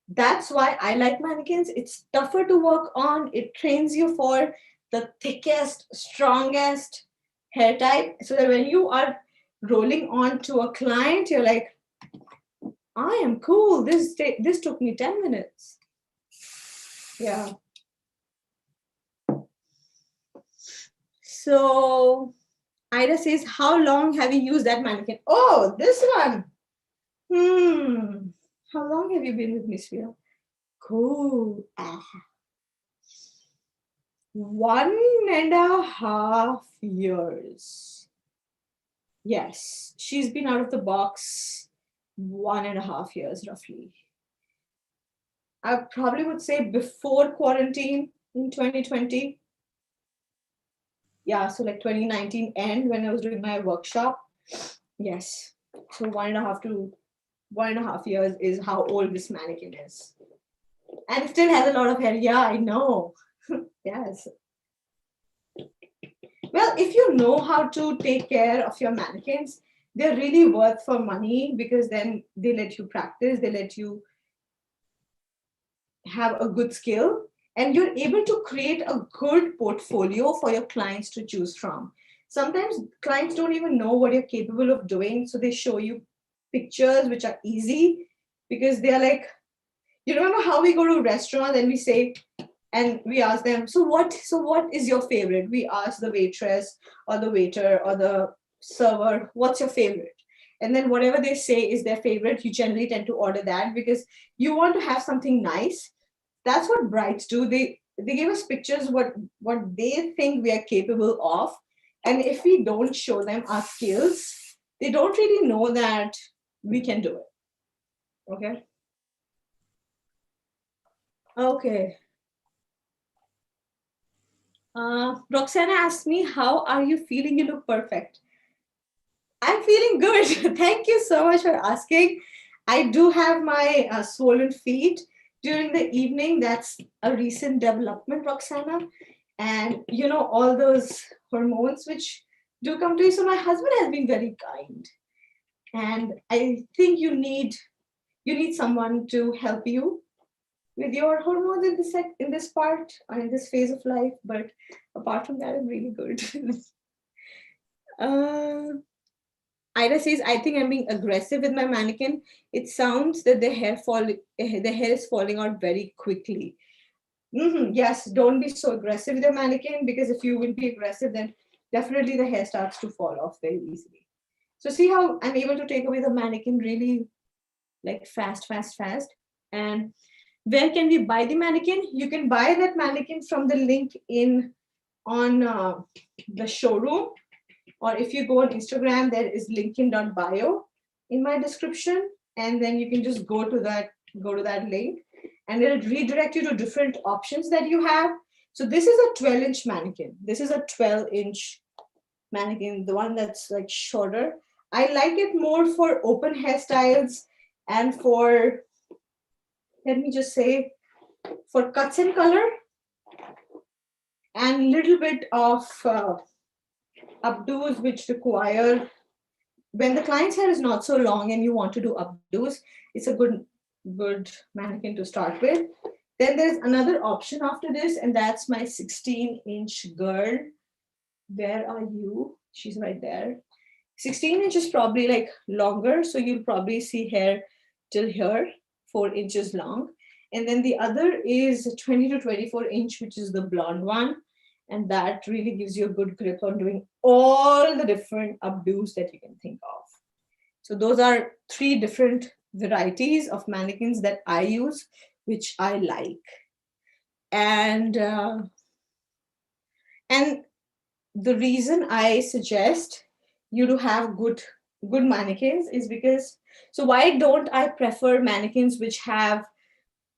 that's why I like mannequins. It's tougher to work on. It trains you for the thickest, strongest hair type. So that when you are rolling on to a client, you're like, I am cool. This took me 10 minutes. Yeah. So Ida says, how long have you used that mannequin? Oh, this one. How long have you been with Miss Via? Cool. 1.5 years. Yes, she's been out of the box 1.5 years roughly. I probably would say before quarantine in 2020. Yeah, so like 2019 end when I was doing my workshop. Yes. So 1.5 years is how old this mannequin is. And it still has a lot of hair. Yeah, I know. Yes. Well, if you know how to take care of your mannequins, they're really worth for money because then they let you practice, they let you have a good skill, and you're able to create a good portfolio for your clients to choose from. Sometimes clients don't even know what you're capable of doing, so they show you pictures which are easy because they're like, you remember how we go to a restaurant and we say, and we ask them, so what is your favorite? We ask the waitress or the waiter or the server, what's your favorite? And then whatever they say is their favorite, you generally tend to order that because you want to have something nice. That's what brides do. They give us pictures what they think we are capable of. And if we don't show them our skills, they don't really know that we can do it. Okay. Okay. Roxana asked me, how are you feeling? You look perfect. I'm feeling good. Thank you so much for asking. I do have my swollen feet during the evening. That's a recent development, Roxana. And you know, all those hormones which do come to you. So my husband has been very kind. And I think you need someone to help you with your hormones in this part or in this phase of life. But apart from that, I'm really good. Ida says, I think I'm being aggressive with my mannequin. It sounds that the hair is falling out very quickly. Yes, don't be so aggressive with your mannequin because if you will be aggressive, then definitely the hair starts to fall off very easily. So see how I'm able to take away the mannequin really like fast. And where can we buy the mannequin? You can buy that mannequin from the link on the showroom, or if you go on Instagram, there is linkedin.bio in my description, and then you can just go to that link, and it'll redirect you to different options that you have. So this is a 12-inch mannequin. This is a 12-inch mannequin, the one that's like shorter. I like it more for open hairstyles and for, let me just say, for cuts and color and little bit of updos, which require, when the client's hair is not so long and you want to do updos, it's a good mannequin to start with. Then there's another option after this, and that's my 16-inch girl. Where are you? She's right there. 16 inch is probably like longer, so you'll probably see hair till here, 4 inches long. And then the other is 20 to 24 inch, which is the blonde one. And that really gives you a good grip on doing all the different updos that you can think of. So those are 3 different varieties of mannequins that I use, which I like. And the reason I suggest you to have good mannequins is because, so why don't I prefer mannequins which have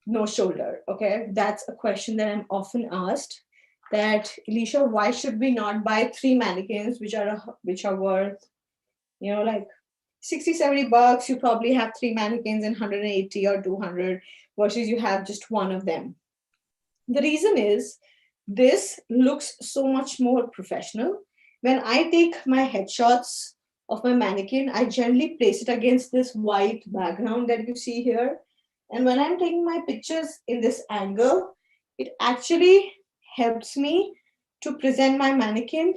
no shoulder? Okay, that's a question that I'm often asked, that Alicia, why should we not buy 3 mannequins which are worth, like $60-70? You probably have 3 mannequins in 180 or 200 versus you have just one of them. The reason is this looks so much more professional. When I take my headshots of my mannequin, I generally place it against this white background that you see here. And when I'm taking my pictures in this angle, it actually helps me to present my mannequin,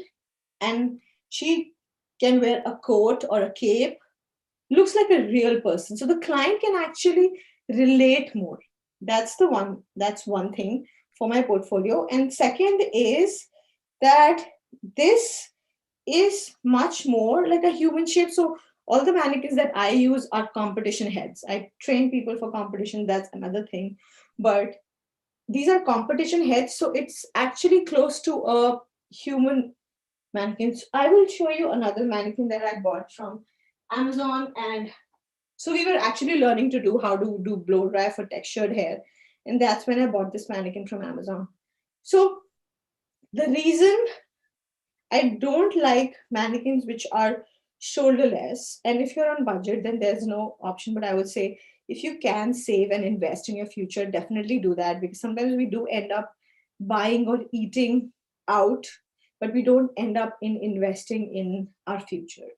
and she can wear a coat or a cape, looks like a real person, so the client can actually relate more. That's one thing for my portfolio. And second is that this is much more like a human shape. So all the mannequins that I use are competition heads. I train people for competition, that's another thing, but these are competition heads, so it's actually close to a human mannequin. So I will show you another mannequin that I bought from Amazon. And so we were actually learning to do how to do blow dry for textured hair. And that's when I bought this mannequin from Amazon. So the reason I don't like mannequins which are shoulderless, and if you're on budget, then there's no option. But I would say if you can save and invest in your future, definitely do that, because sometimes we do end up buying or eating out, but we don't end up in investing in our future.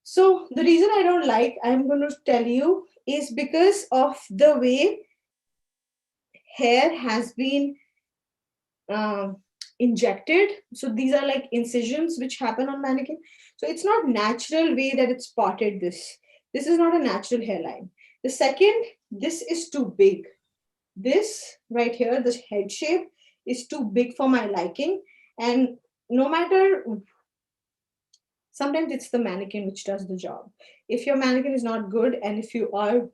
So the reason I don't like, I'm going to tell you, is because of the way hair has been um, injected. So these are like incisions which happen on mannequin. So it's not natural way that it's spotted this. This is not a natural hairline. The second, this is too big. This right here, this head shape is too big for my liking. And no matter, sometimes it's the mannequin which does the job. If your mannequin is not good, and if you are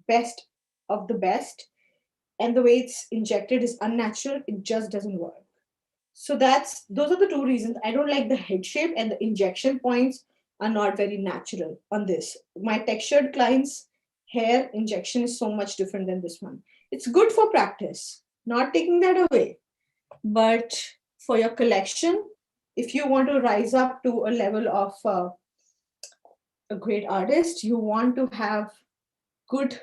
best of the best, and the way it's injected is unnatural, it just doesn't work. So those are the two reasons I don't like the head shape, and the injection points are not very natural on this. My textured clients hair injection is so much different than this one. It's good for practice, not taking that away, but for your collection, if you want to rise up to a level of a great artist, you want to have good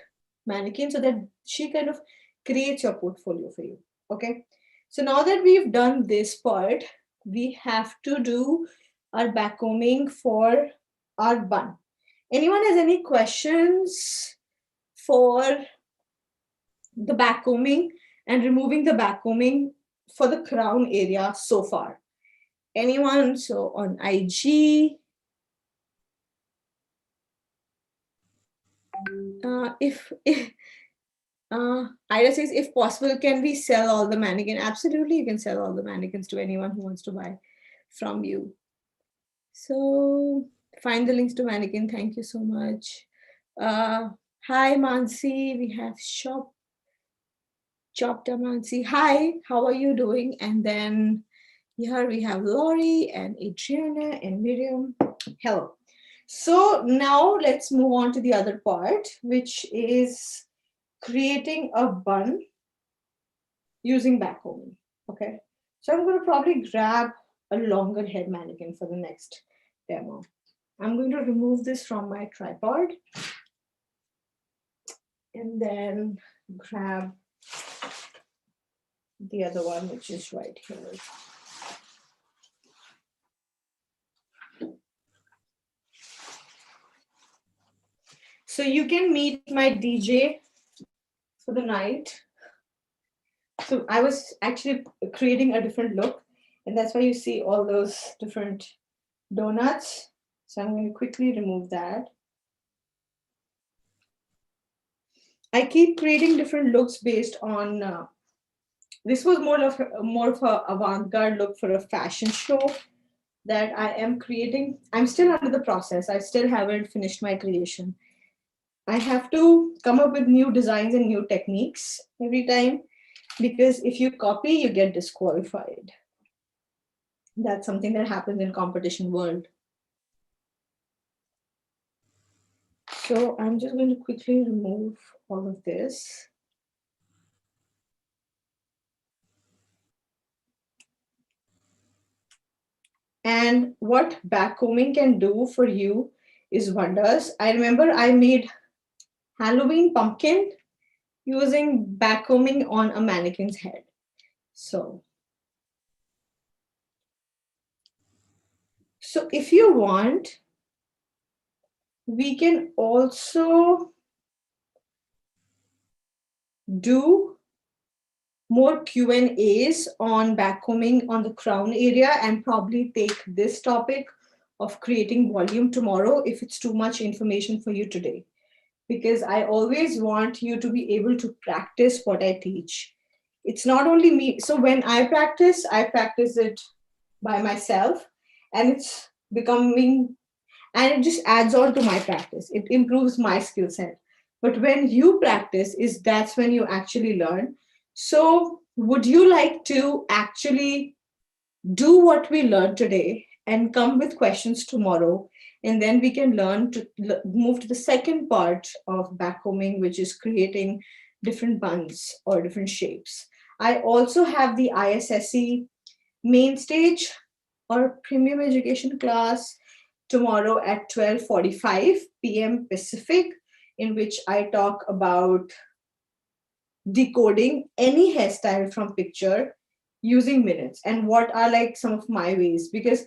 mannequin so that she kind of creates your portfolio for you. Okay. So now that we've done this part, we have to do our backcombing for our bun. Anyone has any questions for the backcombing and removing the backcombing for the crown area so far? Anyone? So on IG, if Ida says, if possible, can we sell all the mannequin? Absolutely, you can sell all the mannequins to anyone who wants to buy from you. So find the links to mannequin. Thank you so much. Hi, Mansi. We have Chopta Mansi. Hi, how are you doing? And then here we have Lori and Adriana and Miriam. Hello. So now let's move on to the other part, which is creating a bun using backcombing. Okay. So I'm going to probably grab a longer head mannequin for the next demo. I'm going to remove this from my tripod and then grab the other one, which is right here. So you can meet my DJ for the night. So I was actually creating a different look, and that's why you see all those different donuts. So I'm going to quickly remove that. I keep creating different looks based on, this was more of a avant-garde look for a fashion show that I am creating. I'm still under the process. I still haven't finished my creation. I have to come up with new designs and new techniques every time, because if you copy, you get disqualified. That's something that happens in competition world. So I'm just going to quickly remove all of this. And what backcombing can do for you is wonders. I remember I made Halloween pumpkin using backcombing on a mannequin's head. So if you want, we can also do more Q&As on backcombing on the crown area and probably take this topic of creating volume tomorrow if it's too much information for you today. Because I always want you to be able to practice what I teach. It's not only me. So when I practice it by myself, and it's becoming, and it just adds on to my practice. It improves my skill set. But when you practice, that's when you actually learn. So would you like to actually do what we learned today and come with questions tomorrow, and then we can learn to move to the second part of backcombing, which is creating different buns or different shapes. I also have the ISSE main stage or premium education class tomorrow at 12:45 p.m. Pacific, in which I talk about decoding any hairstyle from picture using minutes and what are like some of my ways, because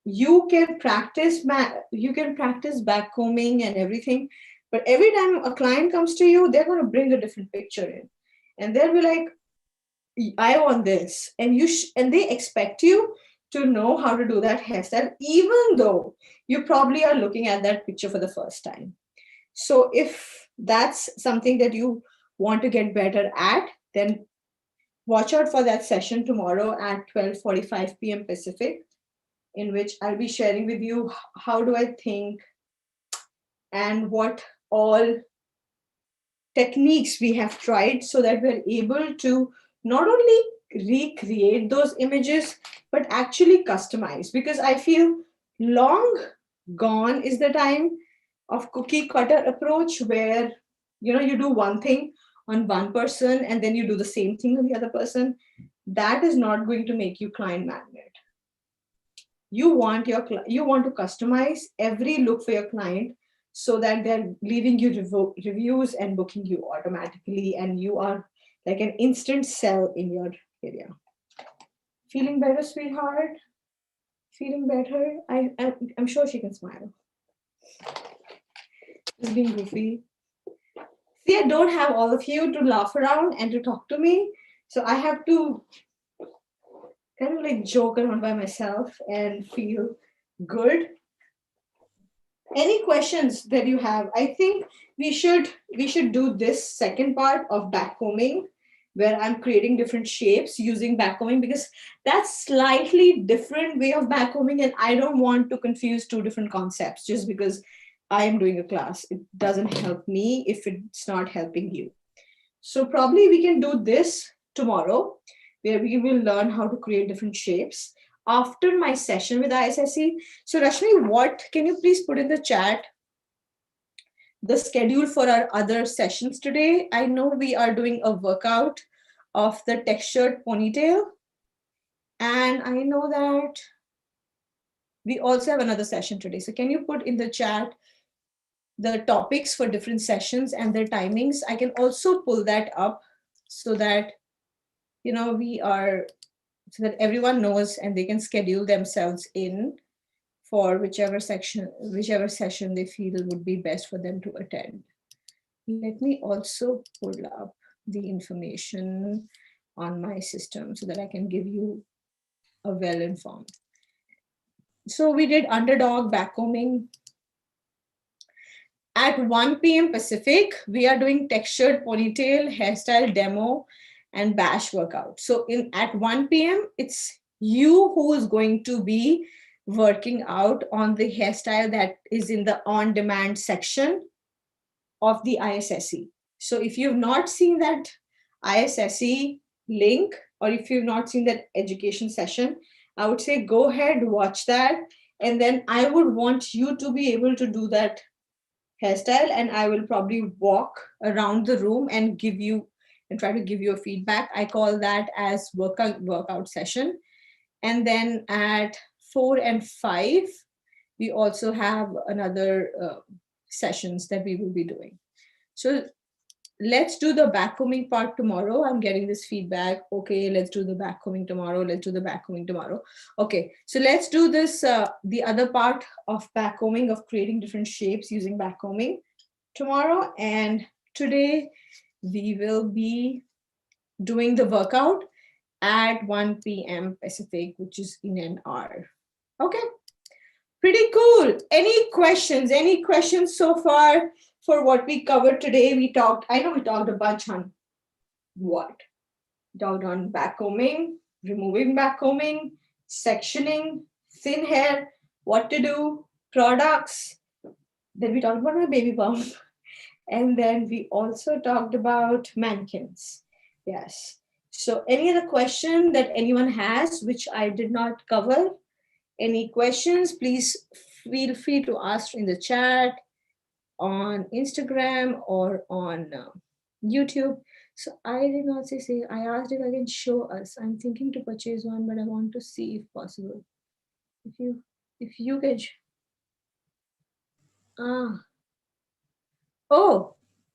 you can practice backcombing and everything, but every time a client comes to you, they're going to bring a different picture in, and they'll be like, I want this, and and they expect you to know how to do that hairstyle, even though you probably are looking at that picture for the first time. So if that's something that you want to get better at, then watch out for that session tomorrow at 12:45 p.m. Pacific, in which I'll be sharing with you how do I think and what all techniques we have tried so that we're able to not only recreate those images but actually customize, because I feel long gone is the time of cookie cutter approach where you do one thing on one person and then you do the same thing on the other person. That is not going to make you client magnet. You want to customize every look for your client so that they're leaving you reviews and booking you automatically, and you are like an instant sell in your area. Feeling better, sweetheart? Feeling better? I'm sure she can smile. Just being goofy. See, I don't have all of you to laugh around and to talk to me, so I have to kind of like joke around by myself and feel good. Any questions that you have? I think we should do this second part of backcombing, where I'm creating different shapes using backcombing, because that's slightly different way of backcombing, and I don't want to confuse two different concepts just because I am doing a class. It doesn't help me if it's not helping you. So probably we can do this tomorrow, where we will learn how to create different shapes after my session with ISSE. So Rashmi, what can you please put in the chat the schedule for our other sessions today? I know we are doing a workout of the textured ponytail, and I know that we also have another session today. So can you put in the chat the topics for different sessions and their timings? I can also pull that up so that so that everyone knows and they can schedule themselves in for whichever session they feel would be best for them to attend. Let me also pull up the information on my system so that I can give you a well-informed. So we did underdog backcombing. At 1 p.m. Pacific, we are doing textured ponytail, hairstyle demo, and bash workout. So at 1 p.m., it's you who is going to be working out on the hairstyle that is in the on-demand section of the ISSE. So if you've not seen that ISSE link, or if you've not seen that education session, I would say go ahead, watch that. And then I would want you to be able to do that hairstyle, and I will probably walk around the room and try to give you a feedback. I call that as workout session. And then at 4 and 5, we also have another sessions that we will be doing. So let's do the backcombing part tomorrow. I'm getting this feedback. Okay, let's do the backcombing tomorrow. Let's do the backcombing tomorrow. Okay, so let's do this, the other part of backcombing, of creating different shapes using backcombing tomorrow. And today we will be doing the workout at 1 p.m. Pacific, which is in an hour. Okay, pretty cool. Any questions? Any questions so far for what we covered today? I know we talked a bunch on what? We talked on backcombing, removing backcombing, sectioning, thin hair, what to do, products. Then we talked about my baby bump. And then we also talked about mannequins. Yes. So any other question that anyone has, which I did not cover, any questions, please feel free to ask in the chat on Instagram or on YouTube. So I did not say, I asked if I can show us. I'm thinking to purchase one, but I want to see if possible. If you can, oh,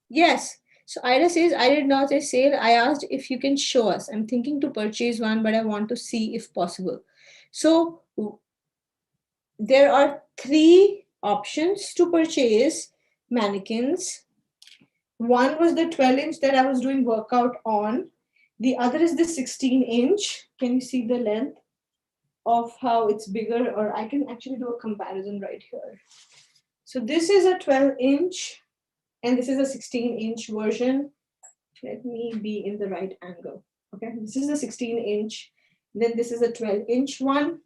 yes. So Ida says, I did not say sale. I asked if you can show us. I'm thinking to purchase one, but I want to see if possible. So there are 3 options to purchase mannequins. One was the 12-inch that I was doing workout on. The other is the 16-inch. Can you see the length of how it's bigger? Or I can actually do a comparison right here. So this is a 12-inch and this is a 16-inch version. Let me be in the right angle. Okay, this is a 16-inch. Then this is a 12-inch one.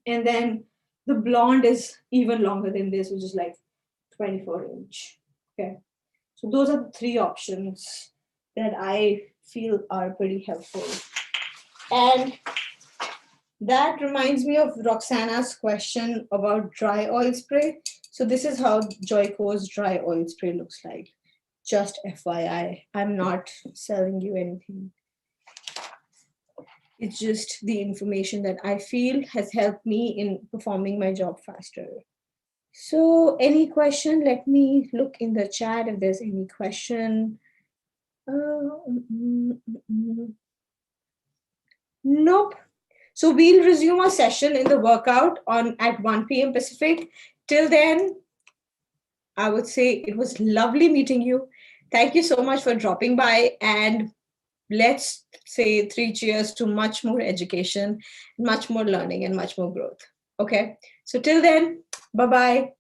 And then the blonde is even longer than this, which is like 24-inch. Okay, so those are the 3 options that I feel are pretty helpful. And that reminds me of Roxana's question about dry oil spray. So this is how Joico's dry oil spray looks like. Just FYI, I'm not selling you anything. It's just the information that I feel has helped me in performing my job faster. So any question, let me look in the chat if there's any question. Nope. So we'll resume our session in the workout at 1 p.m. Pacific. Till then, I would say it was lovely meeting you. Thank you so much for dropping by, and let's say 3 cheers to much more education, much more learning, and much more growth. Okay, so till then, bye-bye.